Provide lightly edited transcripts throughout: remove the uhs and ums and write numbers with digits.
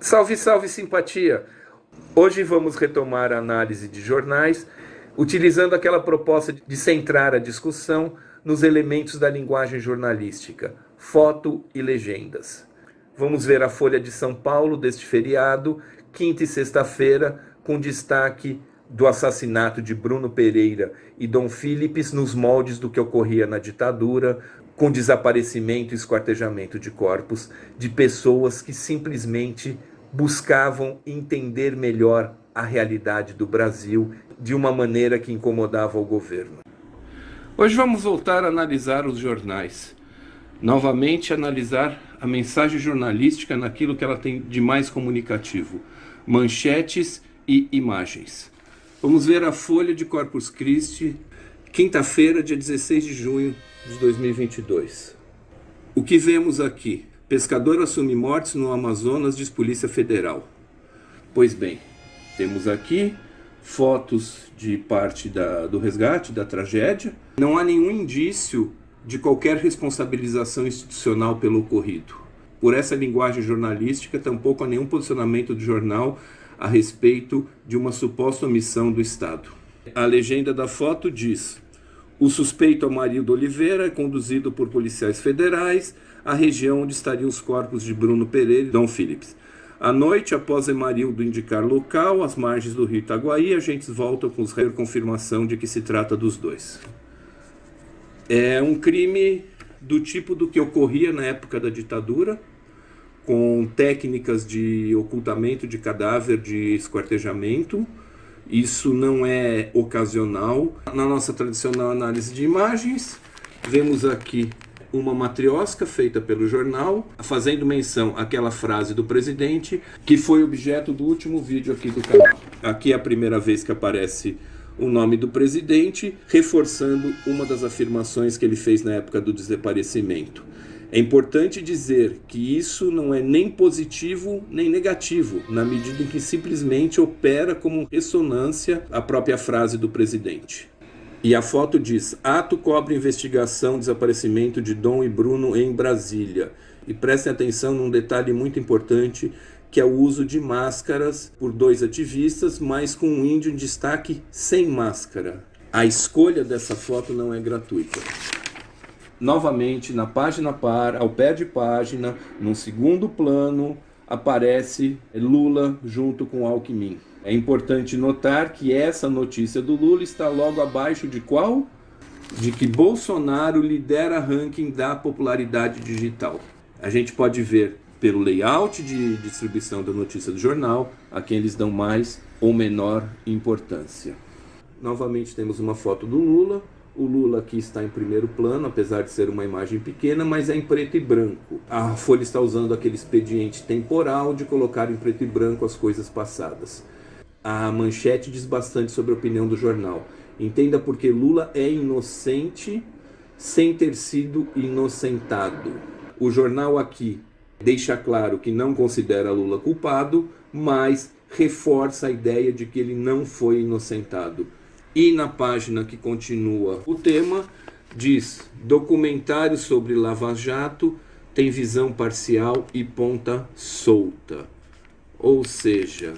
Salve, salve simpatia! Hoje vamos retomar a análise de jornais, utilizando aquela proposta de centrar a discussão nos elementos da linguagem jornalística, foto e legendas. Vamos ver a Folha de São Paulo deste feriado, quinta e sexta-feira, com destaque do assassinato de Bruno Pereira e Dom Philips nos moldes do que ocorria na ditadura, com desaparecimento e esquartejamento de corpos de pessoas que simplesmente buscavam entender melhor a realidade do Brasil de uma maneira que incomodava o governo. Hoje vamos voltar a analisar os jornais. Novamente analisar a mensagem jornalística naquilo que ela tem de mais comunicativo, manchetes e imagens. Vamos ver a Folha de Corpus Christi, quinta-feira, dia 16 de junho de 2022. O que vemos aqui? Pescador assume mortes no Amazonas, diz Polícia Federal. Pois bem, temos aqui fotos de parte do resgate, da tragédia. Não há nenhum indício de qualquer responsabilização institucional pelo ocorrido. Por essa linguagem jornalística, tampouco há nenhum posicionamento do jornal a respeito de uma suposta omissão do Estado. A legenda da foto diz: o suspeito Amarildo Oliveira é conduzido por policiais federais à região onde estariam os corpos de Bruno Pereira e Dom Philips. À noite, após Amarildo indicar local, às margens do rio Itaguaí, agentes voltam com a confirmação de que se trata dos dois. É um crime do tipo do que ocorria na época da ditadura, com técnicas de ocultamento de cadáver, de esquartejamento. Isso não é ocasional. Na nossa tradicional análise de imagens, vemos aqui uma matriosca feita pelo jornal, fazendo menção àquela frase do presidente, que foi objeto do último vídeo aqui do canal. Aqui é a primeira vez que aparece o nome do presidente, reforçando uma das afirmações que ele fez na época do desaparecimento. É importante dizer que isso não é nem positivo nem negativo, na medida em que simplesmente opera como ressonância à própria frase do presidente. E a foto diz: ato cobre investigação desaparecimento de Dom e Bruno em Brasília. E prestem atenção num detalhe muito importante, que é o uso de máscaras por dois ativistas, mas com um índio em destaque sem máscara. A escolha dessa foto não é gratuita. Novamente, na página par, ao pé de página, num segundo plano, aparece Lula junto com Alckmin. É importante notar que essa notícia do Lula está logo abaixo de qual? De que Bolsonaro lidera ranking da popularidade digital. A gente pode ver pelo layout de distribuição da notícia do jornal a quem eles dão mais ou menor importância. Novamente temos uma foto do Lula. O Lula aqui está em primeiro plano, apesar de ser uma imagem pequena, mas é em preto e branco. A Folha está usando aquele expediente temporal de colocar em preto e branco as coisas passadas. A manchete diz bastante sobre a opinião do jornal. Entenda porque Lula é inocente sem ter sido inocentado. O jornal aqui deixa claro que não considera Lula culpado, mas reforça a ideia de que ele não foi inocentado. E na página que continua o tema, diz: documentário sobre Lava Jato tem visão parcial e ponta solta. Ou seja,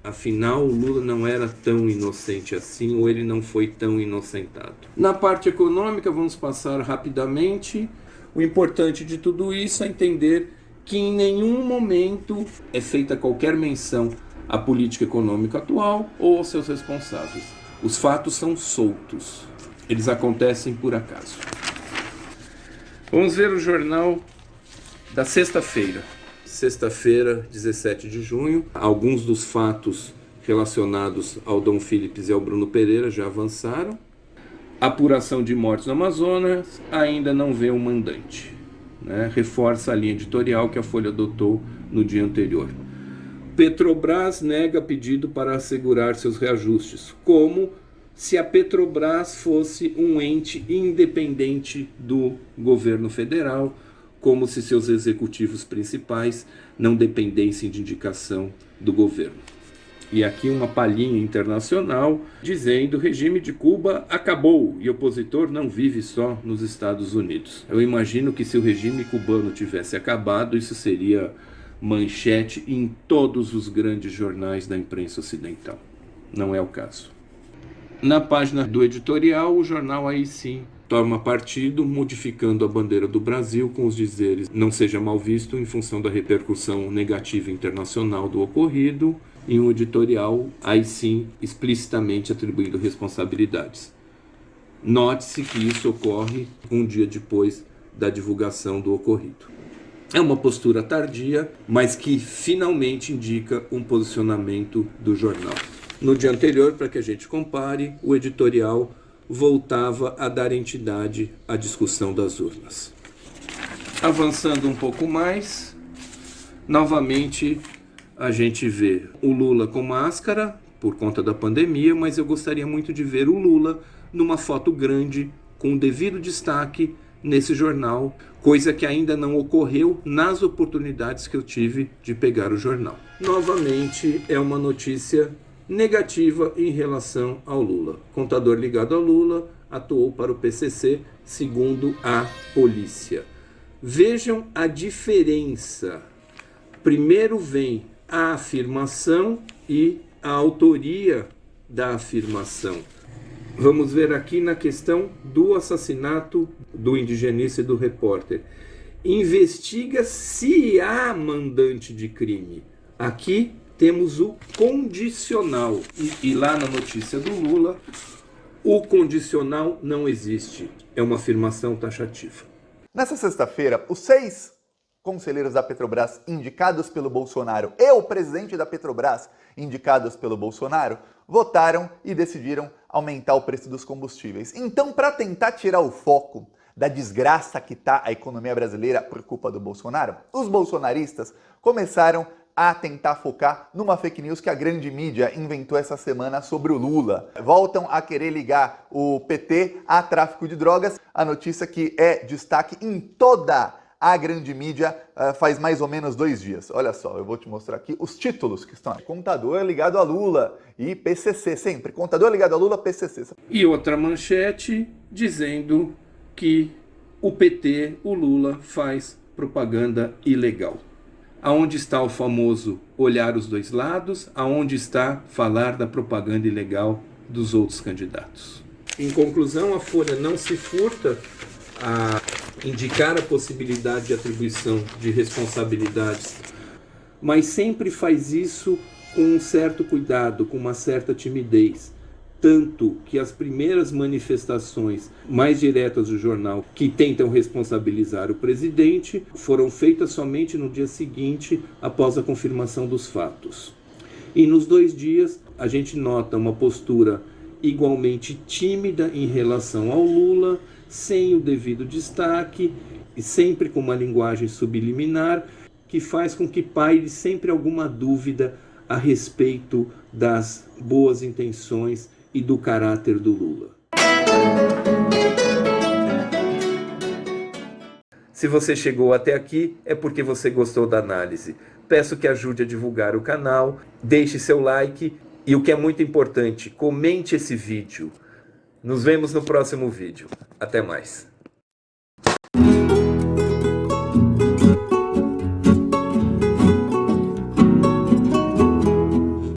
afinal o Lula não era tão inocente assim, ou ele não foi tão inocentado. Na parte econômica, vamos passar rapidamente. O importante de tudo isso é entender que em nenhum momento é feita qualquer menção à política econômica atual ou aos seus responsáveis. Os fatos são soltos, eles acontecem por acaso. Vamos ver o jornal da sexta-feira. Sexta-feira, 17 de junho. Alguns dos fatos relacionados ao Dom Philips e ao Bruno Pereira já avançaram. Apuração de mortes no Amazonas, ainda não vê um mandante. Reforça a linha editorial que a Folha adotou no dia anterior. Petrobras nega pedido para assegurar seus reajustes, como se a Petrobras fosse um ente independente do governo federal, como se seus executivos principais não dependessem de indicação do governo. E aqui uma palhinha internacional dizendo: o regime de Cuba acabou e o opositor não vive só nos Estados Unidos. Eu imagino que se o regime cubano tivesse acabado, isso seria manchete em todos os grandes jornais da imprensa ocidental. Não é o caso. Na página do editorial, o jornal aí sim toma partido, modificando a bandeira do Brasil com os dizeres "não seja mal visto" em função da repercussão negativa internacional do ocorrido, e um editorial aí sim explicitamente atribuindo responsabilidades. Note-se que isso ocorre um dia depois da divulgação do ocorrido. É uma postura tardia, mas que finalmente indica um posicionamento do jornal. No dia anterior, para que a gente compare, o editorial voltava a dar entidade à discussão das urnas. Avançando um pouco mais, novamente a gente vê o Lula com máscara por conta da pandemia, mas eu gostaria muito de ver o Lula numa foto grande, com devido destaque nesse jornal, coisa que ainda não ocorreu nas oportunidades que eu tive de pegar o jornal. Novamente é uma notícia negativa em relação ao Lula. Contador ligado ao Lula atuou para o PCC, segundo a polícia. Vejam a diferença. Primeiro vem a afirmação e a autoria da afirmação. Vamos ver aqui na questão do assassinato do indigenista e do repórter. Investiga se há mandante de crime. Aqui temos o condicional. E lá na notícia do Lula, o condicional não existe. É uma afirmação taxativa. Nessa sexta-feira, os 6 conselheiros da Petrobras indicados pelo Bolsonaro e o presidente da Petrobras indicados pelo Bolsonaro votaram e decidiram aumentar o preço dos combustíveis. Então, para tentar tirar o foco da desgraça que está a economia brasileira por culpa do Bolsonaro, os bolsonaristas começaram a tentar focar numa fake news que a grande mídia inventou essa semana sobre o Lula. Voltam a querer ligar o PT a tráfico de drogas, a notícia que é destaque em toda a grande mídia faz mais ou menos 2 dias. Olha só, eu vou te mostrar aqui os títulos que estão aqui. Contador ligado a Lula e PCC, sempre. Contador ligado a Lula, PCC. E outra manchete dizendo que o PT, o Lula, faz propaganda ilegal. Aonde está o famoso olhar os dois lados? Aonde está falar da propaganda ilegal dos outros candidatos? Em conclusão, a Folha não se furta a indicar a possibilidade de atribuição de responsabilidades, mas sempre faz isso com um certo cuidado, com uma certa timidez. Tanto que as primeiras manifestações mais diretas do jornal que tentam responsabilizar o presidente foram feitas somente no dia seguinte, após a confirmação dos fatos. E nos 2 dias a gente nota uma postura igualmente tímida em relação ao Lula, sem o devido destaque e sempre com uma linguagem subliminar que faz com que paire sempre alguma dúvida a respeito das boas intenções e do caráter do Lula. Se você chegou até aqui, é porque você gostou da análise. Peço que ajude a divulgar o canal, deixe seu like e, o que é muito importante, comente esse vídeo. Nos vemos no próximo vídeo. Até mais.